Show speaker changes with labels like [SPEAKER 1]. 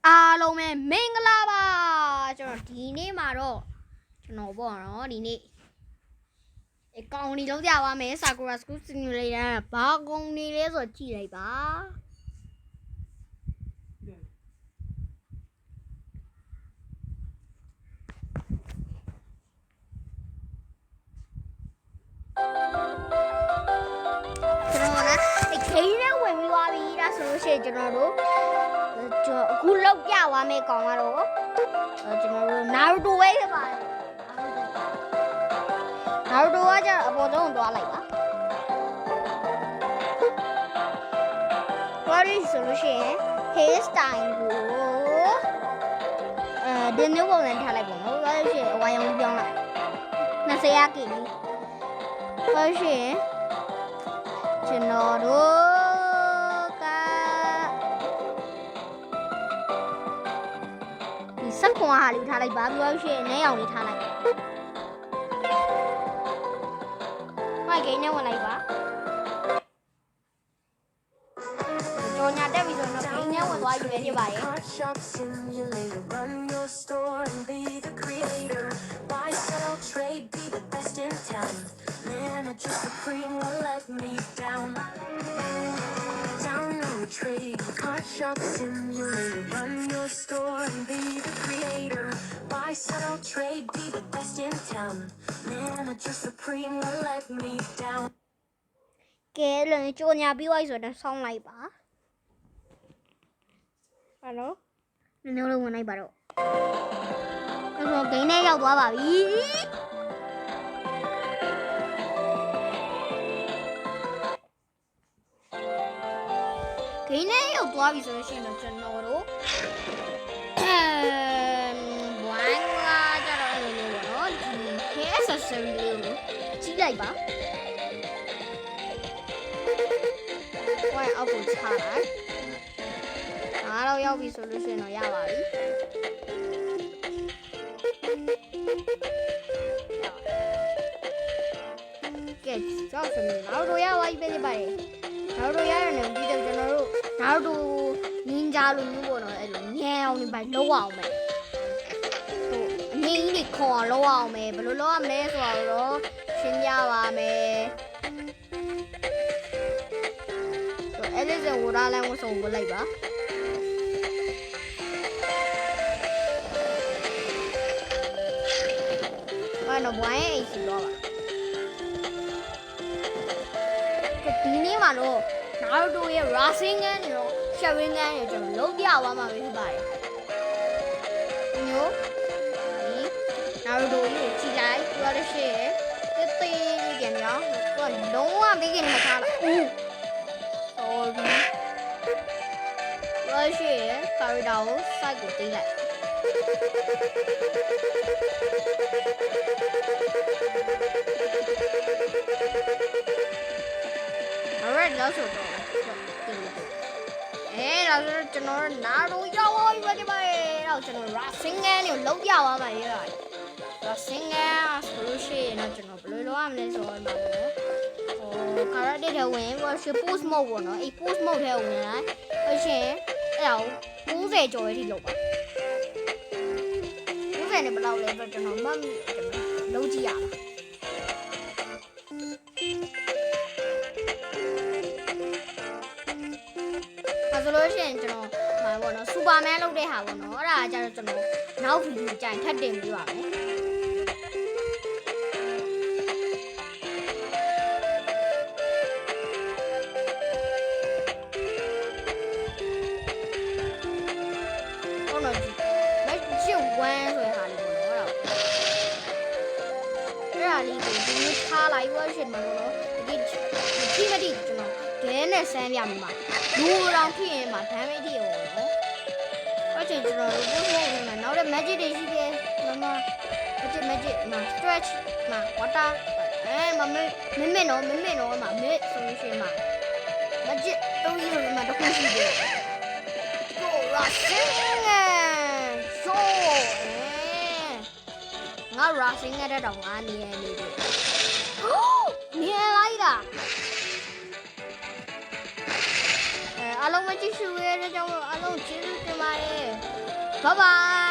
[SPEAKER 1] အားလုံးပဲမင်္ဂလာပါကျွန်တော်ဒီနေ့မှာတော့ကျွန်တော်ပေါ့နော်ဒီနေ့အကောင်ဒီလုံးကြပါမယ် Sakura School Simulator ဘာကောင်နေလဲဆိုကြည့်လိုက်ပါကျွန်တော်นะအခေးနဲ့ဝင်ပြီးသွားပြီဒါဆိုလို့ရှိရင်ကျွန်တော်တို့အခုလောက်ကြသွားမယ်ကောင်ကတော့ကျွန်တော်တို့ Naruto ပဲဖြစ်ပါတယ် Naruto ကကျတော့အပေါ်ဆုံးသွားလိုက်ပါဘာလို့ဆိုလို့ရှိရင် hair style ကိုဒီမျိုးပုံစံထားလိုက်ပါတော့ဘာလို့ရှိရင်အဝါရောင်ပြောင်းလိုက်20ရာကိပြီဘာလို့ရှိရင်ကျွန်တော်တို့စက်ခွန်အားလေးထားလိုက်ပါပြောရှင်နဲအောင်လေးထားလိုက်မိုက်ကိန်းနဲ့ဝင်လိုက်ပါကြော်ညာတက်ပြီဆိုတော့ကိန်းနဲ့ဝင်သွားပြီပဲဖြစ်ပါရဲ့Trade card shop simulator run your store and be the creator buy sell trade be the best in town manager supreme will let me down ကဲလည်းကြော်ညာပြီးသွားပြီဆိုတော့ဆောင်းလိုက်ပါဟာလို့နည်းနည်းလေးဝင်လိုက်ပါတော့အဲ့တော့ဂိမ်းထဲရောက်သွားပါပြီဂိမ်းထဲရောက်သွားပြီဆိုလို့ရှိရင်တော့ကျွန်တော်တို့ဝိုင်းလာကြတော့လို့ပေါ့နော်ဒီ accessory လေးကိုကြီးလိုက်ပါဝိုင်းအောက်ကိုချလိုက်အားတော့ရောက်ပြီဆိုလို့ရှိရင်တော့ရပါပြီကဲကြောက်စနေတော့ရပါပြီပဲပါတယ်နောက်တော့ရရတယ်ဒီတော့ကျွန်တော်တို့နောက်တော့နင်းကြလို့မျိုးပေါ့နော်အဲ့လိုညံအောင်နေပါလောက်အောင်မယ်ဟိုအငိမ့်ကြီးခေါ်အောင်လောက်အောင်မယ်ဘယ်လိုလောက်ရမလဲဆိုတော့ရှင်းပြပါမယ်အဲ့ဒီစဝရလမ်းကိုစုံပို့လိုက်ပါအဲ့တော့ဝိုင်းအိတ်စီတော့ပါဒီနေ့မှာတော့ Naruto ရဲ့ Rasengan နဲ့တော့ Sharingan နဲ့ကျွန်တော်လုံးပြသွားမှာပဲဖြစ်ပါတယ်။မျိုးဒီ Naruto ကိုကြည့်လိုက်ပြောလို့ရှိရင်တေးသေးလေးကြံရောသူကလုံးဝဘေးကနေမထားလား။ဦး။ Sorry ။ပြောရှိရင် Character ကို side ကိုတေးလိုက်အဲ့ဒါဆိုတော့ဒါဆိုကျွန်တော်နားလို့ရောက်သွားပြီပဲတော့ကျွန်တော် Rasengan ကိုလုံးပြသွားမှာရေးရတယ် Rasengan ဆိုလို့ရှိရင်တော့ကျွန်တော်ဘယ်လိုလုပ်ရမလဲဆိုတော့ဟို character တွေဝင်ပြီးတော့ post mode ပေါ့နော်အဲ့ post mode ထဲဝင်လိုက်ဟုတ်ရှင်အဲ့ဒါကို90ကျော်ရထိလုပ်ပါ90နဲ့ဘယ်လောက်လဲဆိုတော့ကျွန်တော်မှတ်လုံးကြည့်ရပါဆိုလို့ရှိရင်ကျွန်တော်မှာပေါ့နော်စူပါမန်လုပ်တဲ့ဟာပေါ့နော်အဲ့ဒါကကျတော့ကျွန်တော်နောက်ဗီဒီယိုကြိုင်ထပ်တင်ပေးပါမယ်ဟုတ်တော့ဒီလက်ချစ်1ဆိုတဲ့ဟာလေးပေါ့နော်အဲ့ဒါလေးကိုဒီလိုထားလိုက်လို့ရှိရင်ပေါ့နော်ဒီတိမတိကျွန်တော်ဒဲနဲ့ဆန်းပြမှာလူတော်ဖြစ်ရင်မှာ damage ထိရောနော်အဲ့ချိန်ကျွန်တော်တို့ပို့ဖို့ဝင်မှာနောက်တဲ့ magic တွေရှိတယ်မမ magic မှာ stretch မှာ water မမနော်မှာမစ်ဆိုလို့ရှိရင်မှာ magic 3ကြီးဆိုမှာတစ်ခုရှိတယ်ကို Rasengan ဆိုငါ Rasengan တဲ့တော့ငါနေတယ်ဟိုးမြင်လိုက်တာအားလုံးမကြည့်ရှုရတဲ့ကြောင့်အားလုံးကျေးဇူးတင်ပါတယ် bye bye